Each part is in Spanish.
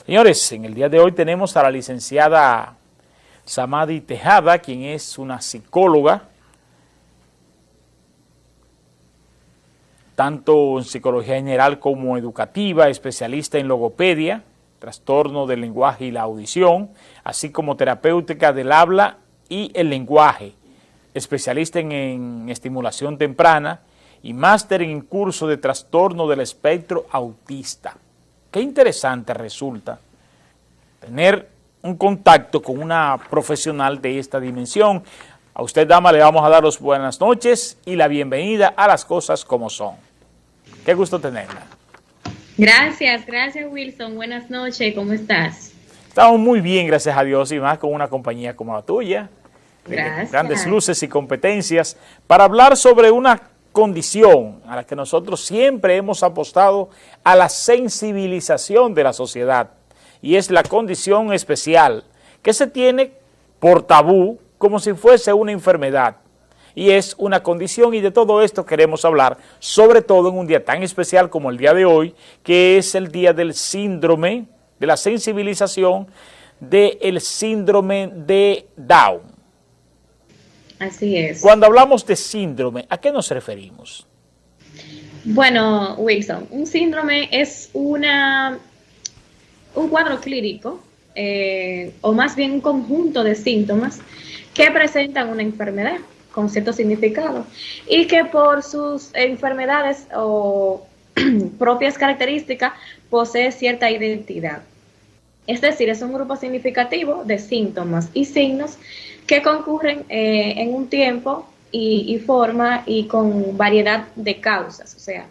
Señores, en el día de hoy tenemos a la licenciada Samadi Tejada, quien es una psicóloga, tanto en psicología general como educativa, especialista en logopedia, trastorno del lenguaje y la audición, así como terapéutica del habla y el lenguaje, especialista en estimulación temprana y máster en curso de trastorno del espectro autista. Qué interesante resulta tener un contacto con una profesional de esta dimensión. A usted, dama, le vamos a dar las buenas noches y la bienvenida a Las Cosas Como Son. Qué gusto tenerla. Gracias Wilson. Buenas noches, ¿cómo estás? Estamos muy bien, gracias a Dios, y más con una compañía como la tuya. Gracias. Grandes luces y competencias para hablar sobre una condición a la que nosotros siempre hemos apostado, a la sensibilización de la sociedad, y es la condición especial que se tiene por tabú como si fuese una enfermedad, y es una condición, y de todo esto queremos hablar, sobre todo en un día tan especial como el día de hoy, que es el día del síndrome, de la sensibilización del síndrome de Down. Así es. Cuando hablamos de síndrome, ¿a qué nos referimos? Bueno, Wilson, un síndrome es un cuadro clínico, o más bien un conjunto de síntomas que presentan una enfermedad con cierto significado y que por sus enfermedades o propias características posee cierta identidad. Es decir, es un grupo significativo de síntomas y signos que concurren en un tiempo y forma y con variedad de causas. O sea,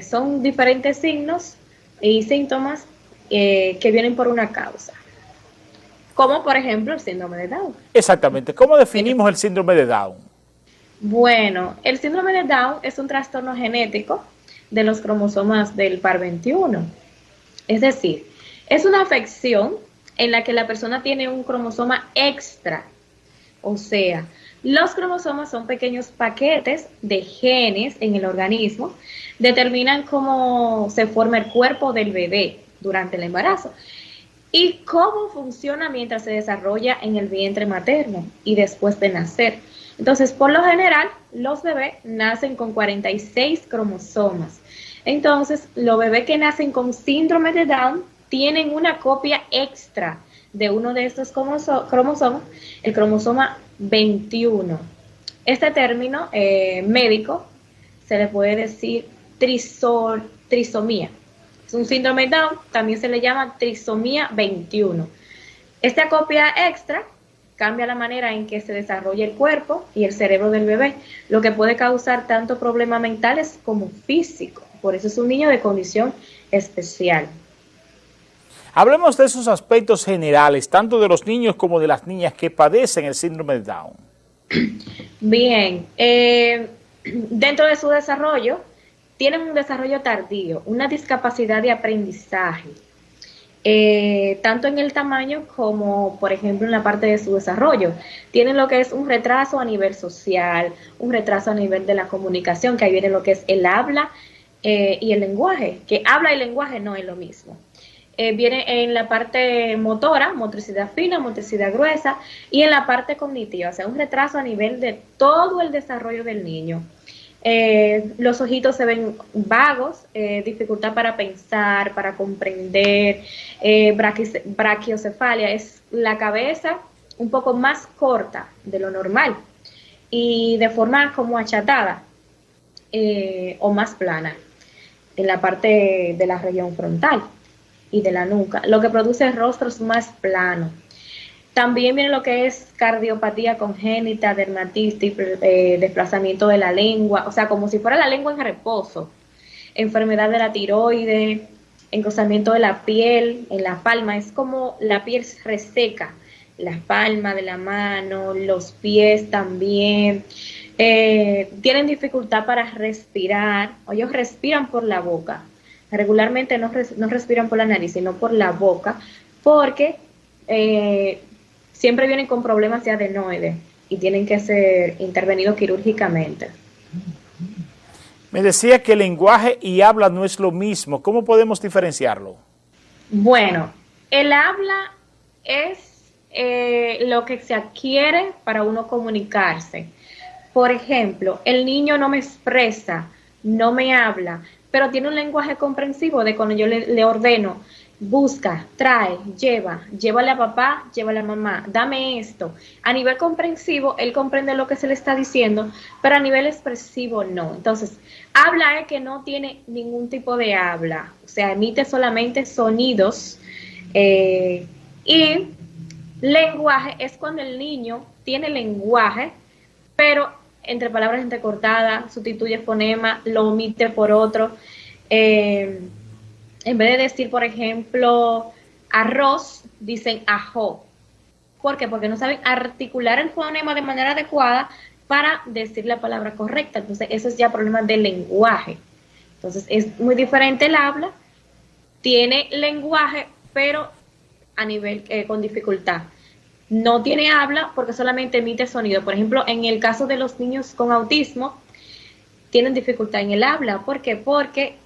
son diferentes signos y síntomas que vienen por una causa. Como por ejemplo el síndrome de Down. Exactamente. ¿Cómo definimos el síndrome de Down? Bueno, el síndrome de Down es un trastorno genético de los cromosomas del par 21. Es decir, es una afección en la que la persona tiene un cromosoma extra. O sea, los cromosomas son pequeños paquetes de genes en el organismo, determinan cómo se forma el cuerpo del bebé durante el embarazo y cómo funciona mientras se desarrolla en el vientre materno y después de nacer. Entonces, por lo general, los bebés nacen con 46 cromosomas. Entonces, los bebés que nacen con síndrome de Down tienen una copia extra de uno de estos cromosomas, el cromosoma 21. Este término médico se le puede decir trisomía. Es un síndrome de Down, también se le llama trisomía 21. Esta copia extra cambia la manera en que se desarrolla el cuerpo y el cerebro del bebé, lo que puede causar tanto problemas mentales como físicos. Por eso es un niño de condición especial. Hablemos de esos aspectos generales, tanto de los niños como de las niñas que padecen el síndrome de Down. Bien, dentro de su desarrollo, tienen un desarrollo tardío, una discapacidad de aprendizaje, tanto en el tamaño como, por ejemplo, en la parte de su desarrollo. Tienen lo que es un retraso a nivel social, un retraso a nivel de la comunicación, que ahí viene lo que es el habla y el lenguaje, que habla y lenguaje no es lo mismo. Viene en la parte motora, motricidad fina, motricidad gruesa, y en la parte cognitiva, o sea, un retraso a nivel de todo el desarrollo del niño. Los ojitos se ven vagos, dificultad para pensar, para comprender, braquiocefalia, es la cabeza un poco más corta de lo normal y de forma como achatada o más plana en la parte de la región frontal y de la nuca, lo que produce rostros más planos. También viene lo que es cardiopatía congénita, dermatitis, desplazamiento de la lengua, o sea, como si fuera la lengua en reposo, enfermedad de la tiroides, engrosamiento de la piel en la palma, es como la piel reseca, la palma de la mano, los pies también. Tienen dificultad para respirar, o ellos respiran por la boca. Regularmente no respiran por la nariz, sino por la boca, porque siempre vienen con problemas de adenoides y tienen que ser intervenidos quirúrgicamente. Me decía que lenguaje y habla no es lo mismo. ¿Cómo podemos diferenciarlo? Bueno, el habla es lo que se adquiere para uno comunicarse. Por ejemplo, el niño no me expresa, no me habla, pero tiene un lenguaje comprensivo de cuando yo le ordeno, busca, trae, lleva, llévale a papá, llévale a mamá, dame esto. A nivel comprensivo, él comprende lo que se le está diciendo, pero a nivel expresivo no. Entonces, habla es que no tiene ningún tipo de habla, o sea, emite solamente sonidos y lenguaje es cuando el niño tiene lenguaje, pero entre palabras entrecortadas, sustituye fonema, lo omite por otro. Eh, en vez de decir, por ejemplo, arroz, dicen ajo. ¿Por qué? Porque no saben articular el fonema de manera adecuada para decir la palabra correcta. Entonces, eso es ya problema del lenguaje. Entonces, es muy diferente el habla, tiene lenguaje, pero a nivel con dificultad. No tiene habla porque solamente emite sonido. Por ejemplo, en el caso de los niños con autismo, tienen dificultad en el habla. ¿Por qué? Porque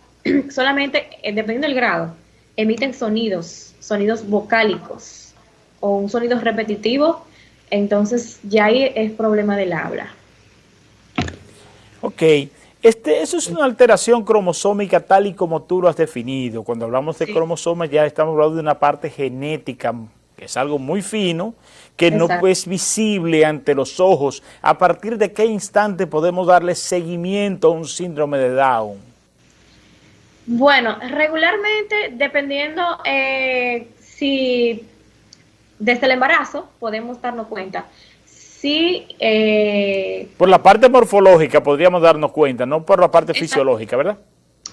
solamente, dependiendo del grado, emiten sonidos, sonidos vocálicos o un sonido repetitivo, entonces ya ahí es problema del habla. Ok, eso es una alteración cromosómica tal y como tú lo has definido. Cuando hablamos de Sí, cromosomas ya estamos hablando de una parte genética, que es algo muy fino, que no exacto. es visible ante los ojos. ¿A partir de qué instante podemos darle seguimiento a un síndrome de Down? Bueno, regularmente, dependiendo si desde el embarazo podemos darnos cuenta. Si, Por la parte morfológica podríamos darnos cuenta, no por la parte exact- fisiológica, ¿verdad?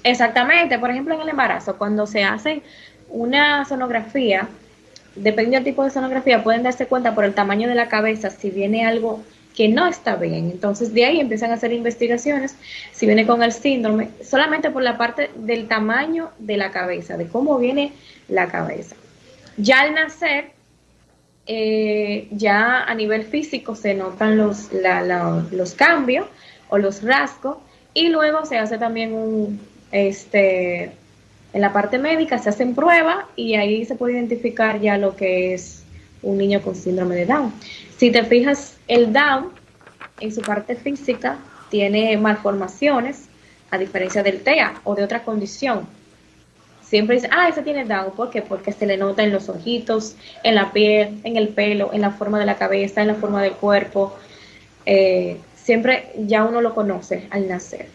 exactamente, por ejemplo, en el embarazo, cuando se hace una sonografía, dependiendo del tipo de sonografía, pueden darse cuenta por el tamaño de la cabeza si viene algo que no está bien. Entonces, de ahí empiezan a hacer investigaciones si viene con el síndrome, solamente por la parte del tamaño de la cabeza, de cómo viene la cabeza. Ya al nacer, ya a nivel físico se notan los cambios o los rasgos y luego se hace también en la parte médica se hacen pruebas y ahí se puede identificar ya lo que es un niño con síndrome de Down. Si te fijas, el Down en su parte física tiene malformaciones a diferencia del TEA o de otra condición. Siempre dicen, ese tiene Down. ¿Por qué? Porque se le nota en los ojitos, en la piel, en el pelo, en la forma de la cabeza, en la forma del cuerpo. Siempre ya uno lo conoce al nacer.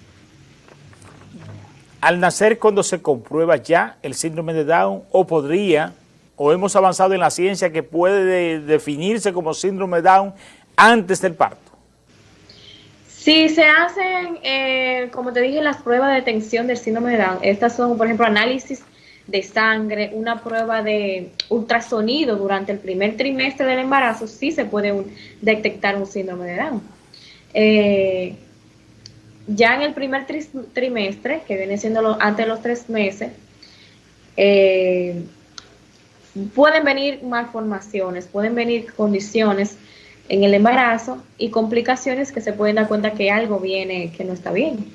Al nacer, cuando se comprueba ya el síndrome de Down, o podría, o hemos avanzado en la ciencia que puede definirse como síndrome de Down antes del parto. Si se hacen, como te dije, las pruebas de detección del síndrome de Down, estas son, por ejemplo, análisis de sangre, una prueba de ultrasonido durante el primer trimestre del embarazo, sí se puede detectar un síndrome de Down. Eh, ya en el primer trimestre, que viene siendo antes de los 3 meses, eh, pueden venir malformaciones, pueden venir condiciones en el embarazo y complicaciones que se pueden dar cuenta que algo viene que no está bien.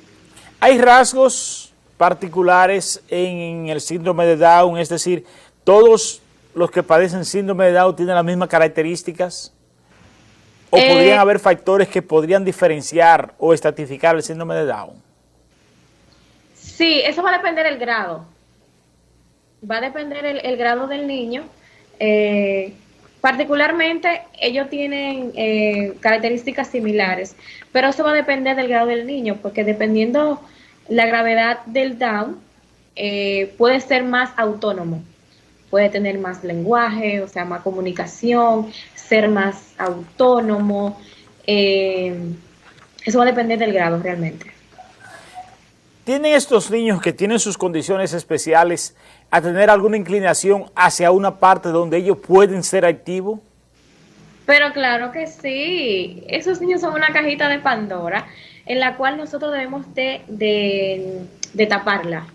Hay rasgos particulares en el síndrome de Down, es decir, todos los que padecen síndrome de Down tienen las mismas características, o podrían Eh, haber factores que podrían diferenciar o estratificar el síndrome de Down. sí, eso va a depender del grado. Va a depender el grado del niño. Particularmente, ellos tienen características similares, pero eso va a depender del grado del niño, porque dependiendo la gravedad del Down, puede ser más autónomo, puede tener más lenguaje, o sea, más comunicación, ser más autónomo. eh, Eso va a depender del grado realmente. ¿Tienen estos niños que tienen sus condiciones especiales a tener alguna inclinación hacia una parte donde ellos pueden ser activos? Pero claro que sí, esos niños son una cajita de Pandora en la cual nosotros debemos de taparla,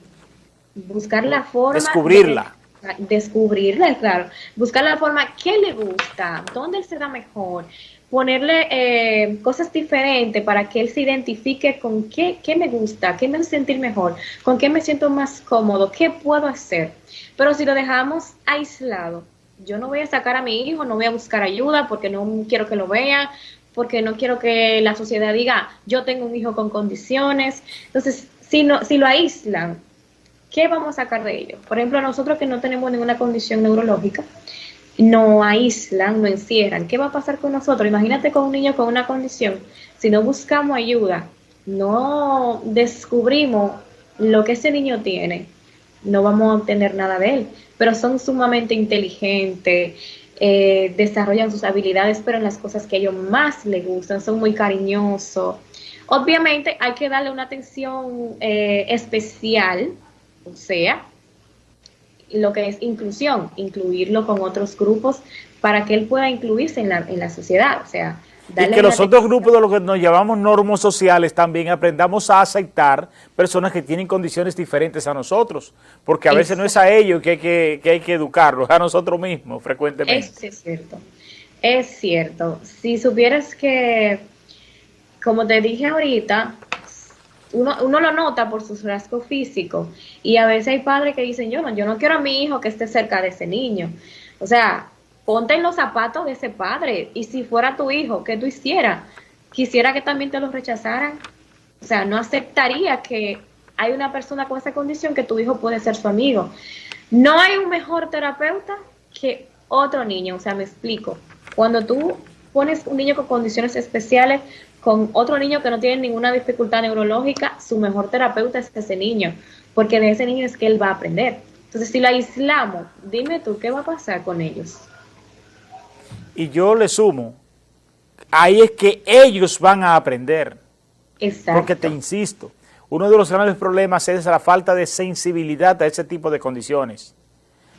buscar la forma de Descubrirla. descubrirla, claro, buscar la forma que le gusta, dónde él se da mejor, ponerle cosas diferentes para que él se identifique con qué me gusta, qué me hace sentir mejor, con qué me siento más cómodo, qué puedo hacer. Pero si lo dejamos aislado, yo no voy a sacar a mi hijo, no voy a buscar ayuda porque no quiero que lo vea, porque no quiero que la sociedad diga, yo tengo un hijo con condiciones. Entonces, si lo aíslan, ¿qué vamos a sacar de ello? Por ejemplo, nosotros que no tenemos ninguna condición neurológica, no aíslan, no encierran. ¿Qué va a pasar con nosotros? Imagínate con un niño con una condición. Si no buscamos ayuda, no descubrimos lo que ese niño tiene, no vamos a obtener nada de él. Pero son sumamente inteligentes, desarrollan sus habilidades, pero en las cosas que a ellos más les gustan, son muy cariñosos. Obviamente hay que darle una atención especial, o sea, lo que es inclusión, incluirlo con otros grupos para que él pueda incluirse en la sociedad, o sea, y que los otros grupos de los que nos llamamos normos sociales también aprendamos a aceptar personas que tienen condiciones diferentes a nosotros, porque a veces no es a ellos que hay que educarlos, a nosotros mismos frecuentemente. Es cierto, es cierto. Si supieras que, como te dije ahorita, uno lo nota por sus rasgos físicos y a veces hay padres que dicen, yo no quiero a mi hijo que esté cerca de ese niño. O sea, ponte en los zapatos de ese padre y si fuera tu hijo, ¿qué tú hicieras? Quisiera que también te lo rechazaran. O sea, no aceptaría que hay una persona con esa condición que tu hijo puede ser su amigo. No hay un mejor terapeuta que otro niño, o sea, me explico. Cuando tú pones un niño con condiciones especiales con otro niño que no tiene ninguna dificultad neurológica, su mejor terapeuta es ese niño, porque de ese niño es que él va a aprender. Entonces, si lo aislamos, dime tú, ¿qué va a pasar con ellos? Y yo le sumo, ahí es que ellos van a aprender. Exacto. Porque te insisto, uno de los grandes problemas es la falta de sensibilidad a ese tipo de condiciones.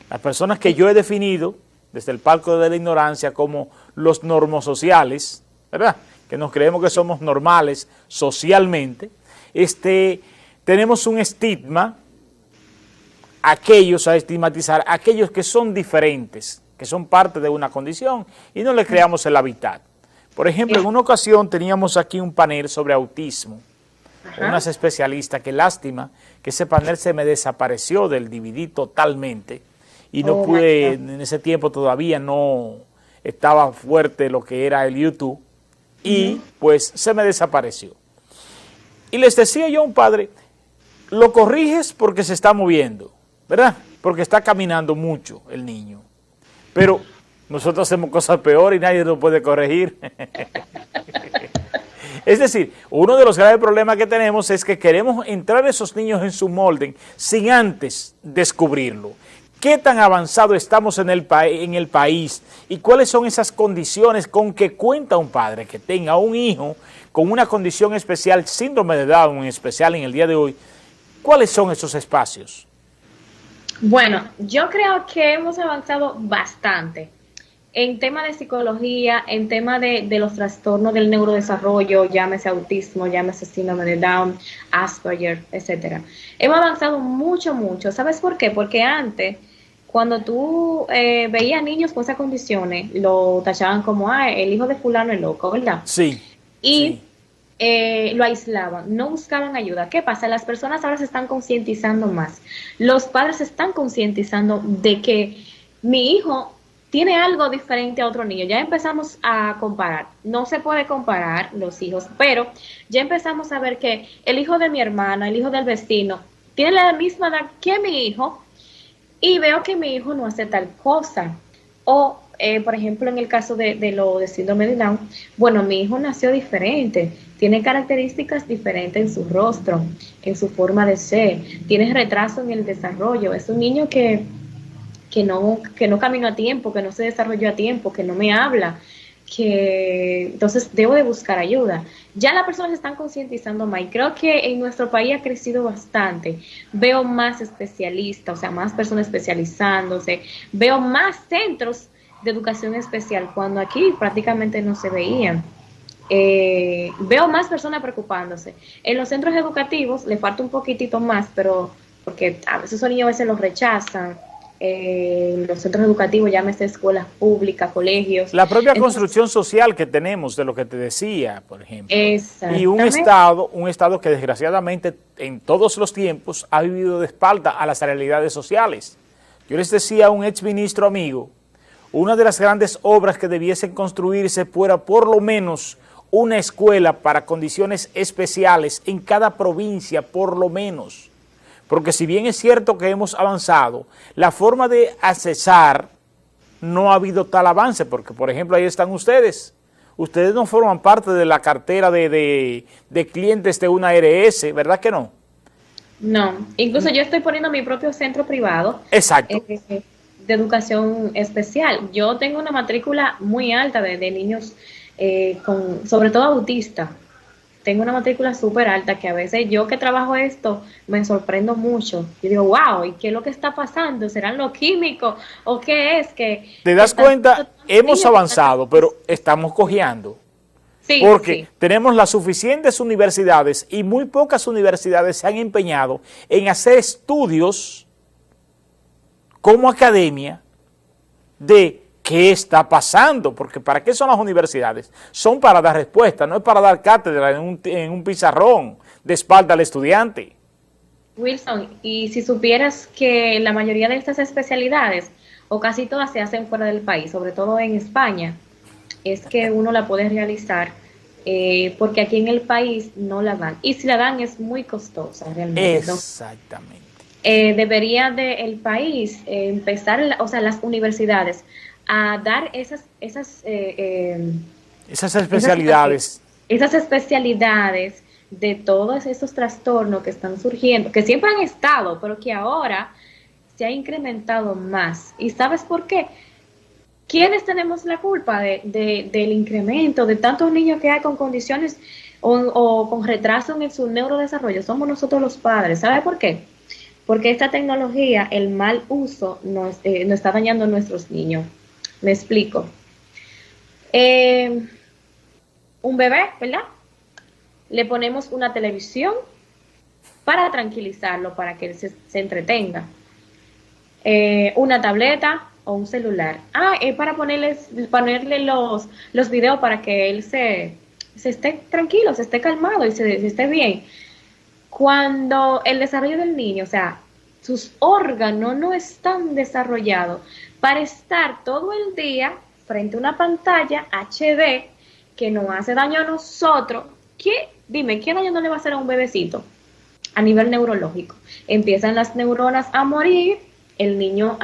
Las personas que yo he definido desde el palco de la ignorancia como los normosociales, ¿verdad?, que nos creemos que somos normales socialmente, tenemos un estigma, a estigmatizar a aquellos que son diferentes, que son parte de una condición, y no le creamos el hábitat. Por ejemplo, en una ocasión teníamos aquí un panel sobre autismo, unas especialistas, qué lástima que ese panel se me desapareció del DVD totalmente, y no pude, en ese tiempo todavía no estaba fuerte lo que era el YouTube, y pues se me desapareció. Y les decía yo a un padre, lo corriges porque se está moviendo, ¿verdad? Porque está caminando mucho el niño. Pero nosotros hacemos cosas peores y nadie lo puede corregir. Es decir, uno de los graves problemas que tenemos es que queremos entrar a esos niños en su molde sin antes descubrirlo. ¿Qué tan avanzado estamos en el país y cuáles son esas condiciones con que cuenta un padre que tenga un hijo con una condición especial, síndrome de Down en especial en el día de hoy? ¿Cuáles son esos espacios? Bueno, yo creo que hemos avanzado bastante en tema de psicología, en tema de los trastornos del neurodesarrollo, llámese autismo, llámese síndrome de Down, Asperger, etcétera. Hemos avanzado mucho, mucho. ¿Sabes por qué? Porque antes, cuando tú veías niños con esas condiciones, lo tachaban como, el hijo de fulano es loco, ¿verdad? Sí. Y lo aislaban, no buscaban ayuda. ¿Qué pasa? Las personas ahora se están concientizando más. Los padres se están concientizando de que mi hijo tiene algo diferente a otro niño. Ya empezamos a comparar. No se puede comparar los hijos, pero ya empezamos a ver que el hijo de mi hermana, el hijo del vecino, tiene la misma edad que mi hijo y veo que mi hijo no hace tal cosa. O, por ejemplo, en el caso de lo de síndrome de Down, bueno, mi hijo nació diferente, tiene características diferentes en su rostro, en su forma de ser, tiene retraso en el desarrollo, es un niño que no caminó a tiempo, que no se desarrolló a tiempo, que no me habla, que entonces debo de buscar ayuda. Ya las personas se están concientizando más y creo que en nuestro país ha crecido bastante. Veo más especialistas, o sea, más personas especializándose, veo más centros de educación especial cuando aquí prácticamente no se veían. Veo más personas preocupándose. En los centros educativos le falta un poquitito más, pero porque a veces esos niños a veces los rechazan, los centros educativos, llámese escuelas públicas, colegios. La propia Entonces, construcción social que tenemos, de lo que te decía, por ejemplo, y exactamente. un estado que desgraciadamente en todos los tiempos ha vivido de espalda a las realidades sociales. Yo les decía a un exministro amigo, una de las grandes obras que debiesen construirse fuera por lo menos una escuela para condiciones especiales en cada provincia, por lo menos. Porque si bien es cierto que hemos avanzado, la forma de accesar no ha habido tal avance, porque por ejemplo ahí están ustedes. Ustedes no forman parte de la cartera de clientes de una ARS, ¿verdad que no? No, incluso yo estoy poniendo mi propio centro privado Exacto. de educación especial. Yo tengo una matrícula muy alta de niños sobre todo autistas. Tengo una matrícula súper alta que a veces yo que trabajo esto me sorprendo mucho. Yo digo, wow, ¿y qué es lo que está pasando? ¿Serán los químicos o qué es Te que das están cuenta, hemos niños que están... avanzado, pero estamos cojeando. Sí, sí, Porque sí. tenemos las suficientes universidades y muy pocas universidades se han empeñado en hacer estudios como academia de qué está pasando, porque ¿para qué son las universidades? Son para dar respuesta, no es para dar cátedra en un pizarrón de espalda al estudiante. Wilson, y si supieras que la mayoría de estas especialidades, o casi todas, se hacen fuera del país, sobre todo en España, es que uno la puede realizar porque aquí en el país no la dan. Y si la dan es muy costosa realmente. Entonces, Exactamente. debería de el país empezar, o sea, las universidades, a dar Esas esas, especialidades. esas especialidades de todos esos trastornos que están surgiendo, que siempre han estado, pero que ahora se ha incrementado más. ¿Y sabes por qué? ¿Quiénes tenemos la culpa del incremento de tantos niños que hay con condiciones o con retraso en su neurodesarrollo? Somos nosotros los padres. ¿Sabe por qué? Porque esta tecnología, el mal uso, nos está dañando a nuestros niños. Me explico. Un bebé, ¿verdad? Le ponemos una televisión para tranquilizarlo, para que él se entretenga. Una tableta o un celular. Es para ponerle los videos para que él se esté tranquilo, se esté calmado y se esté bien. Cuando el desarrollo del niño, o sea, sus órganos no están desarrollados para estar todo el día frente a una pantalla HD que nos hace daño a nosotros. Dime, ¿qué daño no le va a hacer a un bebecito? A nivel neurológico. Empiezan las neuronas a morir, el niño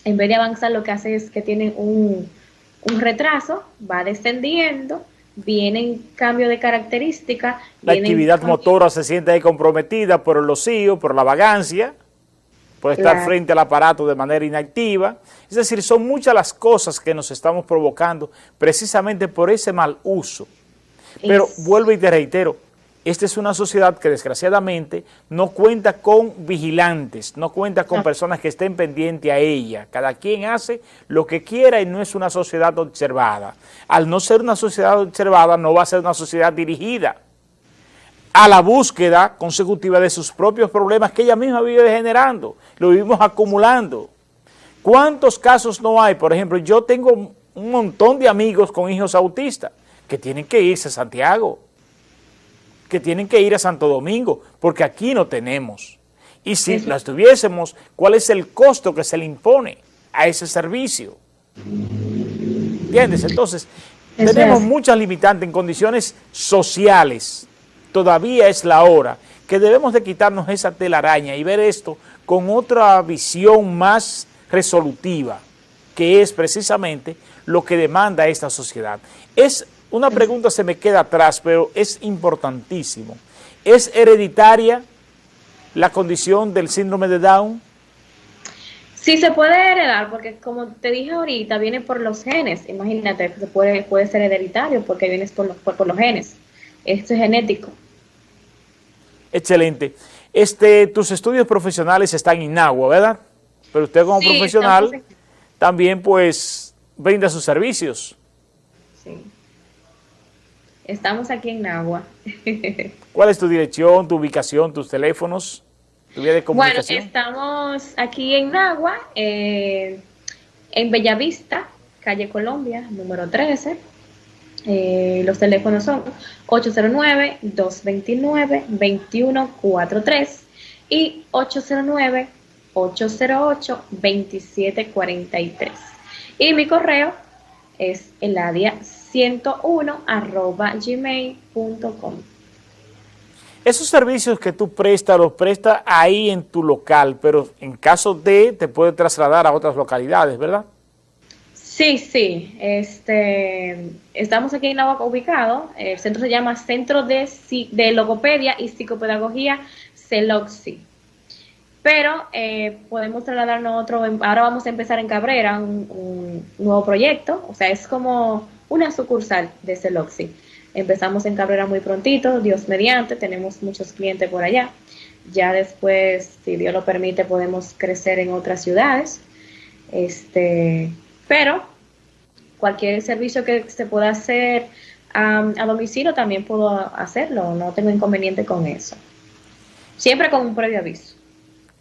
en vez de avanzar lo que hace es que tiene un retraso, va descendiendo, vienen cambio de característica. La actividad motora se siente ahí comprometida por el ocio, por la vagancia, por estar Claro. frente al aparato de manera inactiva. Es decir, son muchas las cosas que nos estamos provocando precisamente por ese mal uso. Pero vuelvo y te reitero, esta es una sociedad que desgraciadamente no cuenta con vigilantes, no cuenta con personas que estén pendientes a ella. Cada quien hace lo que quiera y no es una sociedad observada. Al no ser una sociedad observada, no va a ser una sociedad dirigida a la búsqueda consecutiva de sus propios problemas que ella misma vive generando, lo vivimos acumulando. ¿Cuántos casos no hay? Por ejemplo, yo tengo un montón de amigos con hijos autistas que tienen que irse a Santiago, que tienen que ir a Santo Domingo, porque aquí no tenemos. Y si las tuviésemos, ¿cuál es el costo que se le impone a ese servicio? ¿Entiendes? Entonces, tenemos muchas limitantes en condiciones sociales. Todavía es la hora que debemos de quitarnos esa telaraña y ver esto con otra visión más resolutiva, que es precisamente lo que demanda esta sociedad. Una pregunta se me queda atrás, pero es importantísimo. ¿Es hereditaria la condición del síndrome de Down? Sí se puede heredar, porque como te dije ahorita, viene por los genes. Imagínate, puede ser hereditario porque vienes por los genes. Esto es genético. Excelente. Tus estudios profesionales están en Inagua, ¿verdad? Pero usted como Sí, profesional también pues brinda sus servicios. Sí. Estamos aquí en Nagua. ¿Cuál es tu dirección, tu ubicación, tus teléfonos? tu vía de Bueno, comunicación. estamos aquí en Nagua, en Bellavista, calle Colombia, número 13. Los teléfonos son 809-229-2143 y 809-808-2743. Y mi correo es eladia101@gmail.com. Esos servicios que tú prestas, los prestas ahí en tu local, pero en caso de, te puede trasladar a otras localidades, ¿verdad? Sí, sí. Estamos aquí en Nagua ubicado. El centro se llama Centro de Logopedia y Psicopedagogía CELOXI. Pero podemos trasladarnos a otro. Ahora vamos a empezar en Cabrera un nuevo proyecto. O sea, es como una sucursal de CELOXI. Empezamos en Cabrera muy prontito, Dios mediante. Tenemos muchos clientes por allá. Ya después, si Dios lo permite, podemos crecer en otras ciudades. Pero cualquier servicio que se pueda hacer a domicilio también puedo hacerlo, no tengo inconveniente con eso. Siempre con un previo aviso.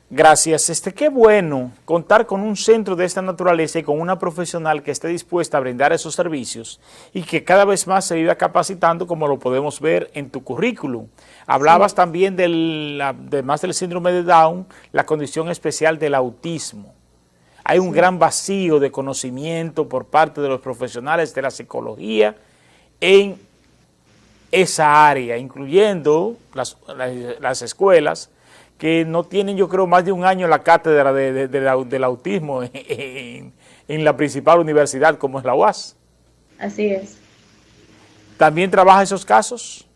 Gracias. Qué bueno contar con un centro de esta naturaleza y con una profesional que esté dispuesta a brindar esos servicios y que cada vez más se iba capacitando, como lo podemos ver en tu currículum. Hablabas Sí. también además del síndrome de Down, la condición especial del autismo. Hay un Sí. gran vacío de conocimiento por parte de los profesionales de la psicología en esa área, incluyendo las escuelas que no tienen, yo creo, más de un año la cátedra del autismo en la principal universidad como es la UAS. Así es. ¿También trabaja esos casos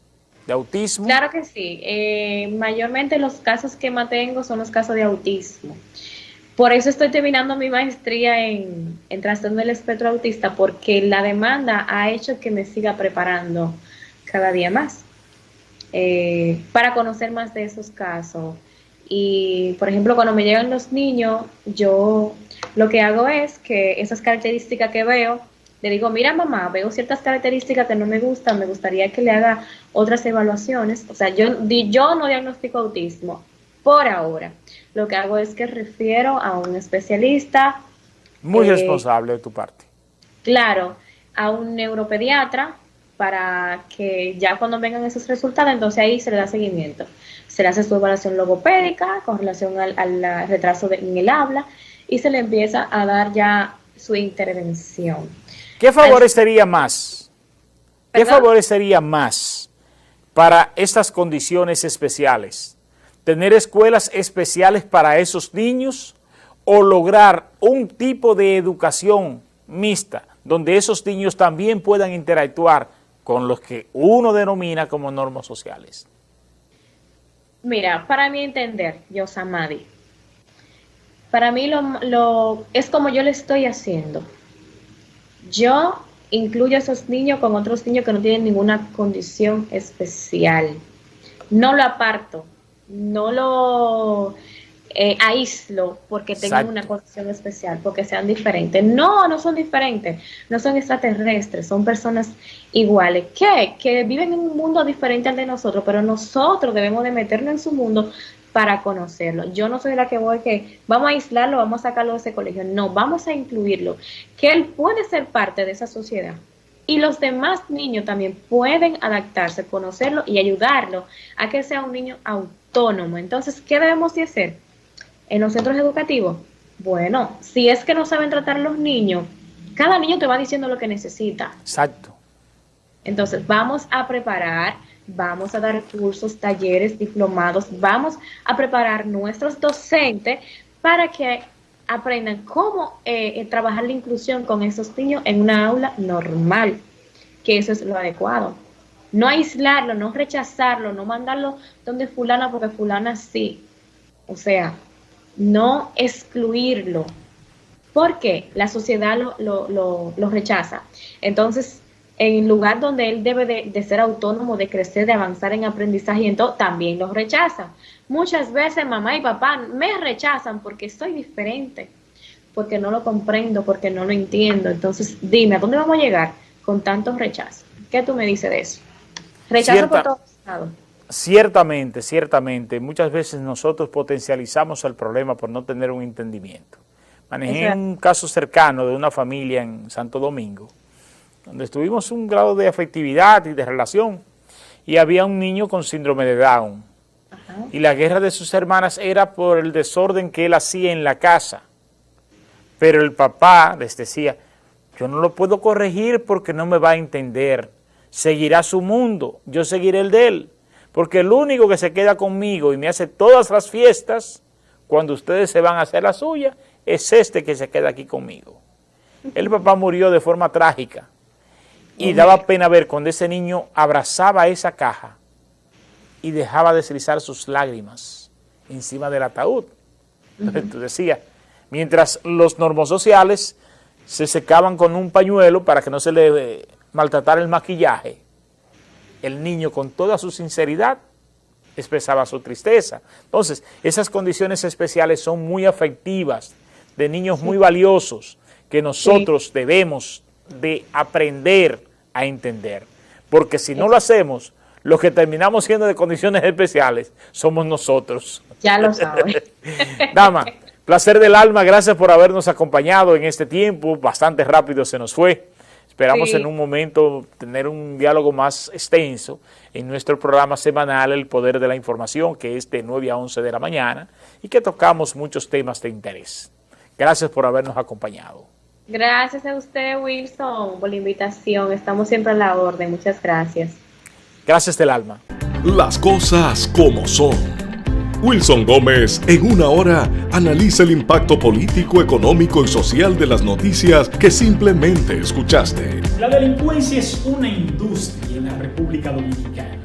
de autismo? Claro que sí. Mayormente los casos que mantengo son los casos de autismo. Por eso estoy terminando mi maestría en trastorno del espectro autista, porque la demanda ha hecho que me siga preparando cada día más para conocer más de esos casos. Y, por ejemplo, cuando me llegan los niños, yo lo que hago es que esas características que veo, le digo, mira mamá, veo ciertas características que no me gustan, me gustaría que le haga otras evaluaciones. O sea, yo no diagnostico autismo por ahora. Lo que hago es que refiero a un especialista, Muy responsable de tu parte. claro, a un neuropediatra, para que ya cuando vengan esos resultados, entonces ahí se le da seguimiento. Se le hace su evaluación logopédica con relación al retraso en el habla y se le empieza a dar ya su intervención. ¿Qué favorecería más? ¿Qué ¿Perdón? favorecería más para estas condiciones especiales? ¿Tener escuelas especiales para esos niños o lograr un tipo de educación mixta donde esos niños también puedan interactuar con los que uno denomina como normas sociales? Mira, para mi entender, Yosamadi, para mí es como yo le estoy haciendo. Yo incluyo a esos niños con otros niños que no tienen ninguna condición especial. No lo aparto, no lo aíslo porque tengan una Exacto. condición especial, porque sean diferentes. No, no son diferentes, no son extraterrestres, son personas iguales, que viven en un mundo diferente al de nosotros, pero nosotros debemos de meternos en su mundo para conocerlo. Yo no soy la que voy que vamos a aislarlo, vamos a sacarlo de ese colegio. No, vamos a incluirlo, que él puede ser parte de esa sociedad. Y los demás niños también pueden adaptarse, conocerlo y ayudarlo a que sea un niño autónomo. Entonces, ¿qué debemos de hacer en los centros educativos? Bueno, si es que no saben tratar a los niños, cada niño te va diciendo lo que necesita. Exacto. Entonces, vamos a preparar, vamos a dar cursos, talleres, diplomados, vamos a preparar nuestros docentes para que aprendan cómo trabajar la inclusión con esos niños en una aula normal, que eso es lo adecuado. No aislarlo, no rechazarlo, no mandarlo donde fulana porque fulana sí. O sea, no excluirlo, porque la sociedad lo rechaza. Entonces, en lugar donde él debe de ser autónomo, de crecer, de avanzar en aprendizaje, entonces también los rechaza. Muchas veces mamá y papá me rechazan porque soy diferente, porque no lo comprendo, porque no lo entiendo. Entonces, dime, ¿a dónde vamos a llegar con tantos rechazos? ¿Qué tú me dices de eso? Rechazo por Cierta, todos lados. Ciertamente, muchas veces nosotros potencializamos el problema por no tener un entendimiento. Manejé un caso cercano de una familia en Santo Domingo, donde tuvimos un grado de afectividad y de relación, y había un niño con síndrome de Down. Ajá. Y la guerra de sus hermanas era por el desorden que él hacía en la casa. Pero el papá les decía, yo no lo puedo corregir porque no me va a entender, seguirá su mundo, yo seguiré el de él. Porque el único que se queda conmigo y me hace todas las fiestas, cuando ustedes se van a hacer la suya, es este que se queda aquí conmigo. El papá murió de forma trágica y daba pena ver cuando ese niño abrazaba esa caja y dejaba deslizar sus lágrimas encima del ataúd. Entonces tú decías, mientras los normosociales se secaban con un pañuelo para que no se le maltratara el maquillaje, el niño con toda su sinceridad expresaba su tristeza. Entonces, esas condiciones especiales son muy afectivas, de niños muy valiosos, que nosotros debemos de aprender a entender. Porque si no lo hacemos, los que terminamos siendo de condiciones especiales somos nosotros. Ya lo saben. Dama, placer del alma, gracias por habernos acompañado en este tiempo, bastante rápido se nos fue. Esperamos en un momento tener un diálogo más extenso en nuestro programa semanal El Poder de la Información, que es de 9 a 11 de la mañana y que tocamos muchos temas de interés. Gracias por habernos acompañado. Gracias a usted, Wilson, por la invitación. Estamos siempre a la orden. Muchas gracias. Gracias del alma. Las cosas como son. Wilson Gómez, en una hora, analiza el impacto político, económico y social de las noticias que simplemente escuchaste. La delincuencia es una industria en la República Dominicana.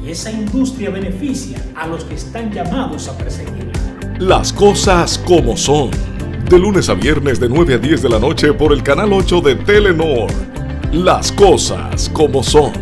Y esa industria beneficia a los que están llamados a perseguirla. Las cosas como son. De lunes a viernes de 9 a 10 de la noche por el canal 8 de Telenor. Las cosas como son.